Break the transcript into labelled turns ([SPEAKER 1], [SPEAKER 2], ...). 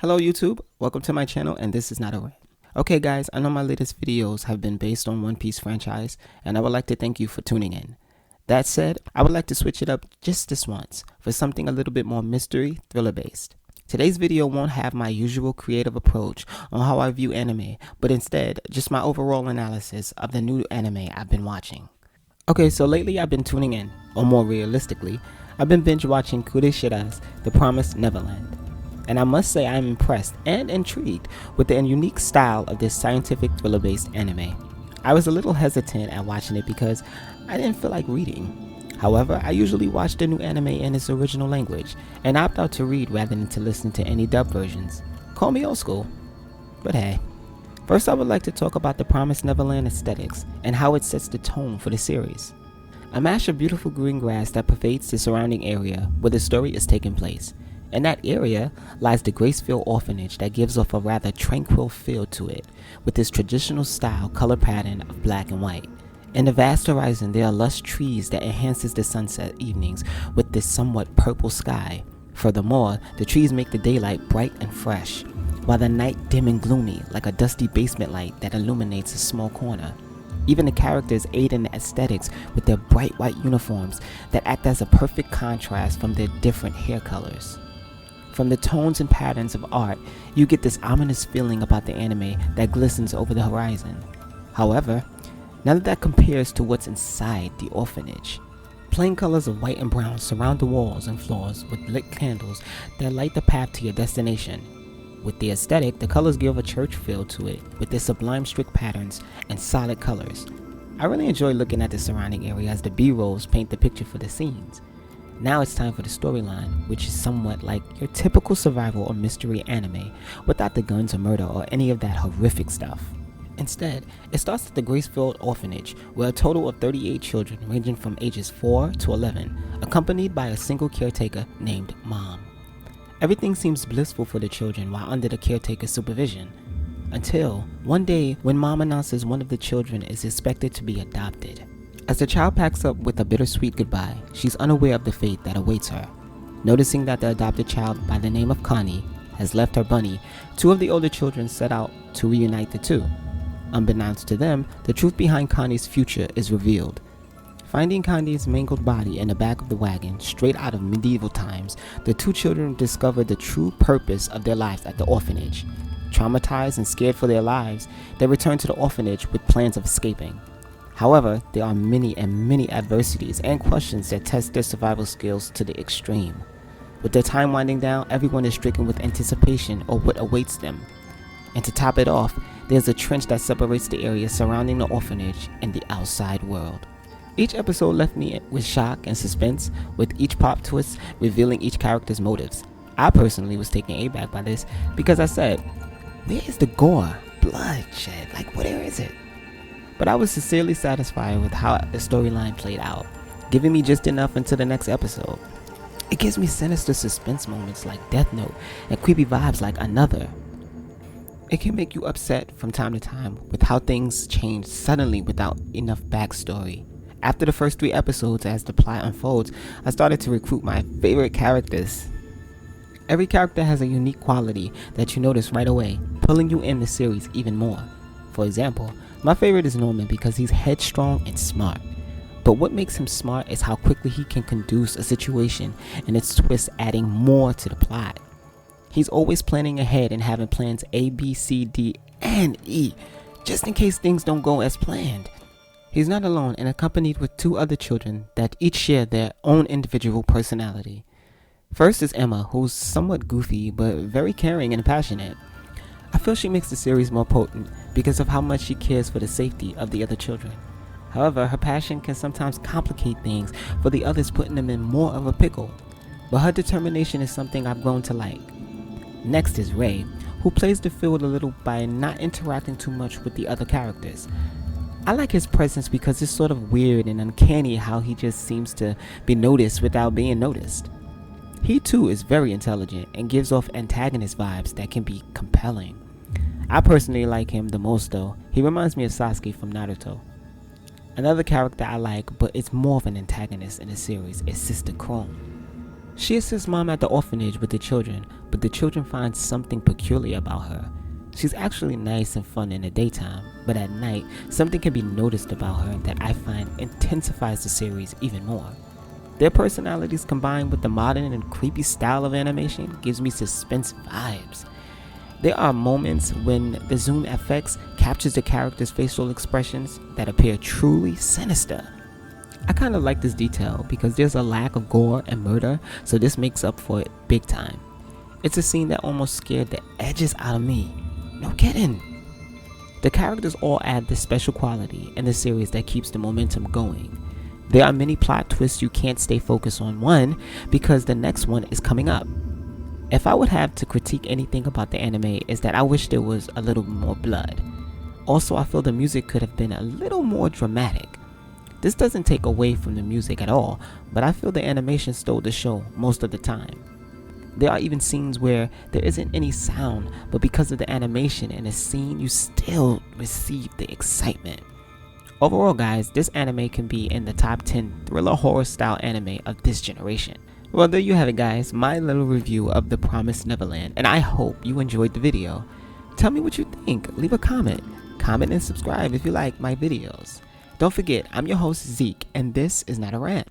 [SPEAKER 1] Hello YouTube, welcome to my channel and this is Neverland. Okay guys, I know my latest videos have been based on One Piece franchise and I would like to thank you for tuning in. That said, I would like to switch it up just this once for something a little bit more mystery, thriller based. Today's video won't have my usual creative approach on how I view anime, but instead just my overall analysis of the new anime I've been watching. Okay, so lately I've been tuning in, or more realistically, I've been binge watching Kureshira's The Promised Neverland. And I must say I'm impressed and intrigued with the unique style of this scientific thriller-based anime. I was a little hesitant at watching it because I didn't feel like reading. However, I usually watch the new anime in its original language and opt out to read rather than to listen to any dub versions. Call me old school, but hey. First I would like to talk about the Promised Neverland aesthetics and how it sets the tone for the series. A mash of beautiful green grass that pervades the surrounding area where the story is taking place. In that area lies the Gracefield orphanage that gives off a rather tranquil feel to it, with its traditional style color pattern of black and white. In the vast horizon there are lush trees that enhances the sunset evenings with this somewhat purple sky. Furthermore, the trees make the daylight bright and fresh, while the night dim and gloomy like a dusty basement light that illuminates a small corner. Even the characters aid in the aesthetics with their bright white uniforms that act as a perfect contrast from their different hair colors. From the tones and patterns of art, you get this ominous feeling about the anime that glistens over the horizon. However, none of that compares to what's inside the orphanage. Plain colors of white and brown surround the walls and floors with lit candles that light the path to your destination. With the aesthetic, the colors give a church feel to it with their sublime strict patterns and solid colors. I really enjoy looking at the surrounding area as the B-rolls paint the picture for the scenes. Now it's time for the storyline, which is somewhat like your typical survival or mystery anime, without the guns or murder or any of that horrific stuff. Instead, it starts at the Gracefield orphanage, where a total of 38 children ranging from ages 4 to 11, accompanied by a single caretaker named Mom. Everything seems blissful for the children while under the caretaker's supervision, until one day when Mom announces one of the children is expected to be adopted. As the child packs up with a bittersweet goodbye, she's unaware of the fate that awaits her. Noticing that the adopted child by the name of Connie has left her bunny, two of the older children set out to reunite the two. Unbeknownst to them, the truth behind Connie's future is revealed. Finding Connie's mangled body in the back of the wagon, straight out of medieval times, the two children discover the true purpose of their lives at the orphanage. Traumatized and scared for their lives, they return to the orphanage with plans of escaping. However, there are many adversities and questions that test their survival skills to the extreme. With their time winding down, everyone is stricken with anticipation of what awaits them. And to top it off, there's a trench that separates the area surrounding the orphanage and the outside world. Each episode left me with shock and suspense, with each pop twist revealing each character's motives. I personally was taken aback by this because I said, where is the gore, bloodshed, like where is it? But I was sincerely satisfied with how the storyline played out, giving me just enough until the next episode. It gives me sinister suspense moments like Death Note and creepy vibes like Another. It can make you upset from time to time with how things change suddenly without enough backstory. After the first 3 episodes, as the plot unfolds, I started to recruit my favorite characters. Every character has a unique quality that you notice right away, pulling you in the series even more. For example, my favorite is Norman because he's headstrong and smart. But what makes him smart is how quickly he can conduce a situation and its twists adding more to the plot. He's always planning ahead and having plans A, B, C, D, and E, just in case things don't go as planned. He's not alone and accompanied with 2 other children that each share their own individual personality. First is Emma, who's somewhat goofy but very caring and passionate. I feel she makes the series more potent because of how much she cares for the safety of the other children. However, her passion can sometimes complicate things for the others, putting them in more of a pickle. But her determination is something I've grown to like. Next is Ray, who plays the field a little by not interacting too much with the other characters. I like his presence because it's sort of weird and uncanny how he just seems to be noticed without being noticed. He too is very intelligent and gives off antagonist vibes that can be compelling. I personally like him the most though. He reminds me of Sasuke from Naruto. Another character I like, but it's more of an antagonist in the series, is Sister Chrome. She assists mom at the orphanage with the children, but the children find something peculiar about her. She's actually nice and fun in the daytime, but at night, something can be noticed about her that I find intensifies the series even more. Their personalities combined with the modern and creepy style of animation gives me suspense vibes. There are moments when the zoom FX captures the characters' facial expressions that appear truly sinister. I kind of like this detail because there's a lack of gore and murder, so this makes up for it big time. It's a scene that almost scared the edges out of me. No kidding. The characters all add this special quality in the series that keeps the momentum going. There are many plot twists you can't stay focused on one because the next one is coming up. If I would have to critique anything about the anime is that I wish there was a little more blood. Also, I feel the music could have been a little more dramatic. This doesn't take away from the music at all, but I feel the animation stole the show most of the time. There are even scenes where there isn't any sound, but because of the animation in a scene, you still receive the excitement. Overall, guys, this anime can be in the top 10 thriller horror style anime of this generation. Well, there you have it, guys, my little review of The Promised Neverland, and I hope you enjoyed the video. Tell me what you think, leave a comment and subscribe if you like my videos. Don't forget, I'm your host Zeke, and this is Not a Rant.